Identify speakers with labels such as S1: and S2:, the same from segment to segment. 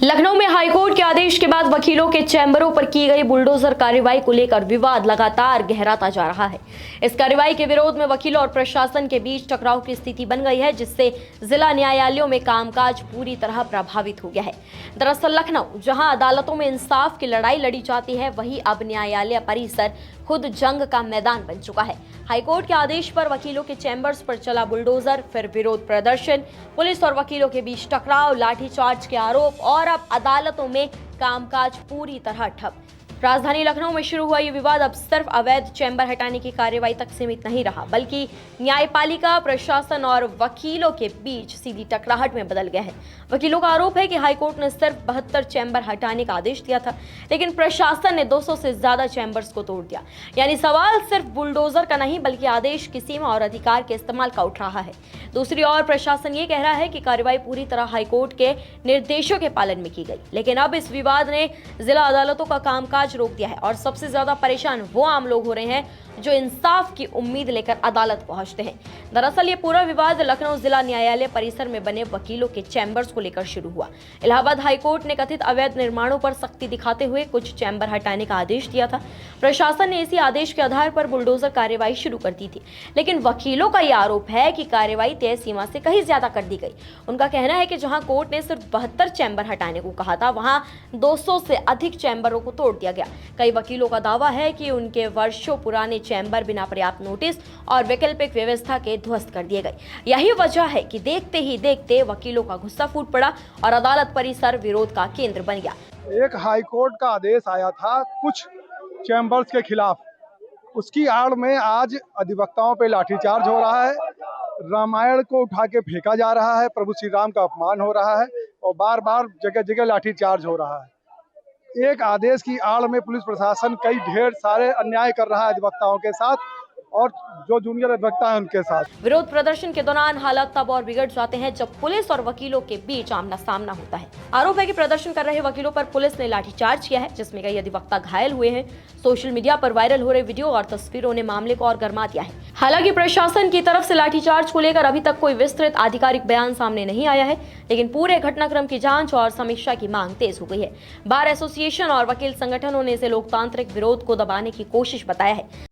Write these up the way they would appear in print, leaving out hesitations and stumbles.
S1: लखनऊ में हाईकोर्ट के आदेश के बाद वकीलों के चैम्बरों पर की गई बुलडोजर कार्रवाई को लेकर विवाद लगातार गहराता जा रहा है। इस कार्रवाई के विरोध में वकीलों और प्रशासन के बीच टकराव की स्थिति बन गई है, जिससे जिला न्यायालयों में कामकाज पूरी तरह प्रभावित हो गया है। दरअसल लखनऊ जहां अदालतों में इंसाफ की लड़ाई लड़ी जाती है, वहीं अब न्यायालय परिसर खुद जंग का मैदान बन चुका है। हाईकोर्ट के आदेश पर वकीलों के चैम्बर्स पर चला बुलडोजर, फिर विरोध प्रदर्शन, पुलिस और वकीलों के बीच टकराव, लाठीचार्ज के आरोप और अब अदालतों में कामकाज पूरी तरह ठप। राजधानी लखनऊ में शुरू हुआ ये विवाद अब सिर्फ अवैध चैम्बर हटाने की कार्रवाई तक सीमित नहीं रहा, बल्कि न्यायपालिका, प्रशासन और वकीलों के बीच सीधी टकराहट में बदल गया है। वकीलों का आरोप है कि हाईकोर्ट ने सिर्फ 72 चैम्बर हटाने का आदेश दिया था, लेकिन प्रशासन ने 200 से ज्यादा चैम्बर्स को तोड़ दिया। यानी सवाल सिर्फ बुलडोजर का नहीं, बल्कि आदेश की सीमा और अधिकार के इस्तेमाल का उठ रहा है। दूसरी ओर प्रशासन ये कह रहा है कि कार्रवाई पूरी तरह हाईकोर्ट के निर्देशों के पालन में की गई, लेकिन अब इस विवाद ने जिला अदालतों का कामकाज रोक दिया है और सबसे ज्यादा परेशान वो आम लोग हो रहे हैं जो इंसाफ की उम्मीद लेकर अदालत पहुंचते हैं। दरअसल ये पूरा विवाद लखनऊ जिला न्यायालय परिसर में बने वकीलों के चैम्बर्स को लेकर शुरू हुआ। इलाहाबाद हाईकोर्ट ने कथित अवैध निर्माणों पर सख्ती दिखाते हुए कुछ चैम्बर हटाने का आदेश दिया था। प्रशासन ने इसी आदेश के आधार पर बुलडोजर कार्रवाई शुरू कर दी थी, लेकिन वकीलों का यह आरोप है कि कार्रवाई तय सीमा से कहीं ज्यादा कर दी गई। उनका कहना है कि जहां कोर्ट ने सिर्फ 72 चैम्बर हटाने को कहा था, वहां 200 से अधिक चैम्बरों को तोड़ दिया गया। कई वकीलों का दावा है कि उनके वर्षों पुराने चैम्बर बिना पर्याप्त नोटिस और वैकल्पिक व्यवस्था के ध्वस्त कर दिए गए। यही वजह है कि देखते ही देखते वकीलों का गुस्सा फूट पड़ा और अदालत परिसर विरोध का केंद्र बन गया।
S2: एक हाईकोर्ट का आदेश आया था कुछ चैम्बर्स के खिलाफ, उसकी आड़ में आज अधिवक्ताओं पे लाठीचार्ज हो रहा है, रामायण को उठा के फेंका जा रहा है, प्रभु श्री राम का अपमान हो रहा है और बार बार जगह जगह लाठीचार्ज हो रहा है। एक आदेश की आड़ में पुलिस प्रशासन कई ढेर सारे अन्याय कर रहा है अधिवक्ताओं के साथ और जो जूनियर अधिवक्ता है उनके साथ।
S1: विरोध प्रदर्शन के दौरान हालात तब और बिगड़ जाते हैं जब पुलिस और वकीलों के बीच आमना सामना होता है। आरोप है कि प्रदर्शन कर रहे वकीलों पर पुलिस ने लाठीचार्ज किया है, जिसमें कई अधिवक्ता घायल हुए हैं। सोशल मीडिया पर वायरल हो रहे वीडियो और तस्वीरों ने मामले को और गर्मा दिया है। हालांकि प्रशासन की तरफ से लाठीचार्ज को लेकर अभी तक कोई विस्तृत आधिकारिक बयान सामने नहीं आया है, लेकिन पूरे घटनाक्रम की जांच और समीक्षा की मांग तेज हो गई है। बार एसोसिएशन और वकील संगठनों ने इसे लोकतांत्रिक विरोध को दबाने की कोशिश बताया है।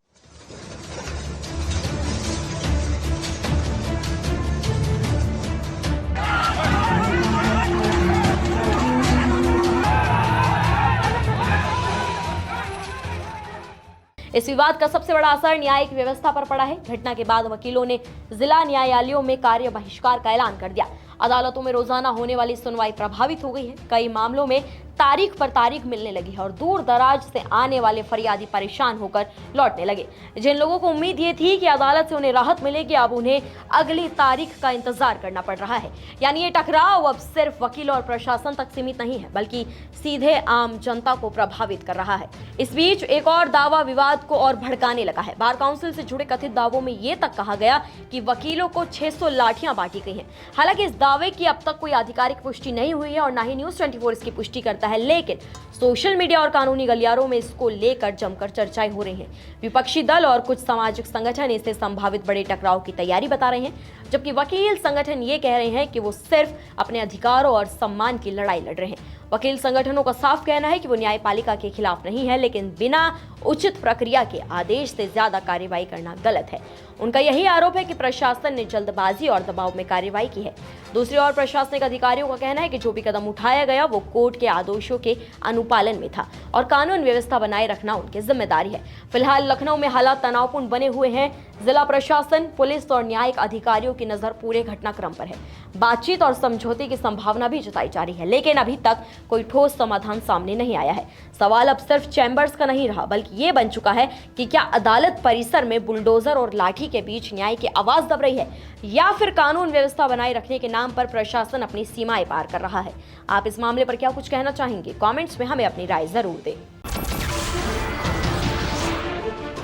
S1: इस विवाद का सबसे बड़ा असर न्यायिक व्यवस्था पर पड़ा है। घटना के बाद वकीलों ने जिला न्यायालयों में कार्य बहिष्कार का ऐलान कर दिया। अदालतों में रोजाना होने वाली सुनवाई प्रभावित हो गई है। कई मामलों में तारीख पर तारीख मिलने लगी है और दूर दराज से आने वाले फरियादी परेशान होकर लौटने लगे। जिन लोगों को उम्मीद ये थी कि अदालत से उन्हें राहत मिलेगी, अब उन्हें अगली तारीख का इंतजार करना पड़ रहा है। यानी ये टकराव अब सिर्फ वकील और प्रशासन तक सीमित नहीं है, बल्कि सीधे आम जनता को प्रभावित कर रहा है। इस बीच एक और दावा विवाद को और भड़काने लगा है। बार काउंसिल से जुड़े कथित दावों में ये तक कहा गया कि वकीलों को 600 लाठियां बांटी गई हैं। हालांकि इस दावे की अब तक कोई आधिकारिक पुष्टि नहीं हुई है और ना ही न्यूज़ 24 इसकी पुष्टि करता है, लेकिन सोशल मीडिया और कानूनी गलियारों में इसको लेकर जमकर चर्चाएं हो रही हैं। विपक्षी दल और कुछ सामाजिक संगठन इसे संभावित बड़े टकराव की तैयारी बता रहे हैं, जबकि वकील संगठन ये कह रहे हैं कि वो सिर्फ अपने अधिकारों और सम्मान की लड़ाई लड़ रहे हैं। वकील संगठनों का साफ कहना है कि वो न्यायपालिका के खिलाफ नहीं है, लेकिन बिना उचित प्रक्रिया के आदेश से ज्यादा कार्रवाई करना गलत है। उनका यही आरोप है कि प्रशासन ने जल्दबाजी और दबाव में कार्रवाई की है। दूसरी ओर प्रशासनिक अधिकारियों का कहना है कि जो भी कदम उठाया गया वो कोर्ट के आदेशों के अनुपालन में था और कानून व्यवस्था बनाए रखना उनकी जिम्मेदारी है। फिलहाल लखनऊ में हालात तनावपूर्ण बने हुए हैं। जिला प्रशासन, पुलिस और न्यायिक अधिकारियों की नजर पूरे घटनाक्रम पर है। बातचीत और समझौते की संभावना भी जताई जा रही है, लेकिन अभी तक कोई ठोस समाधान सामने नहीं आया है। सवाल अब सिर्फ चैम्बर्स का नहीं रहा, बल्कि ये बन चुका है कि क्या अदालत परिसर में बुलडोजर और लाठी के बीच न्याय की आवाज दब रही है, या फिर कानून व्यवस्था बनाए रखने के नाम पर प्रशासन अपनी सीमाएं पार कर रहा है। आप इस मामले पर क्या कुछ कहना चाहेंगे? कमेंट्स में हमें अपनी राय जरूर दें।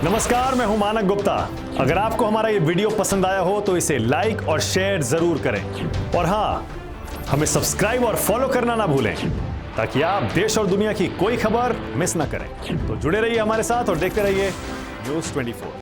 S3: नमस्कार, मैं हूं मानक गुप्ता। अगर आपको हमारा ये वीडियो पसंद आया हो तो इसे लाइक और शेयर जरूर करें और हाँ, हमें सब्सक्राइब और फॉलो करना ना भूलें ताकि आप देश और दुनिया की कोई खबर मिस ना करें। तो जुड़े रहिए हमारे साथ और देखते रहिए न्यूज़ 24।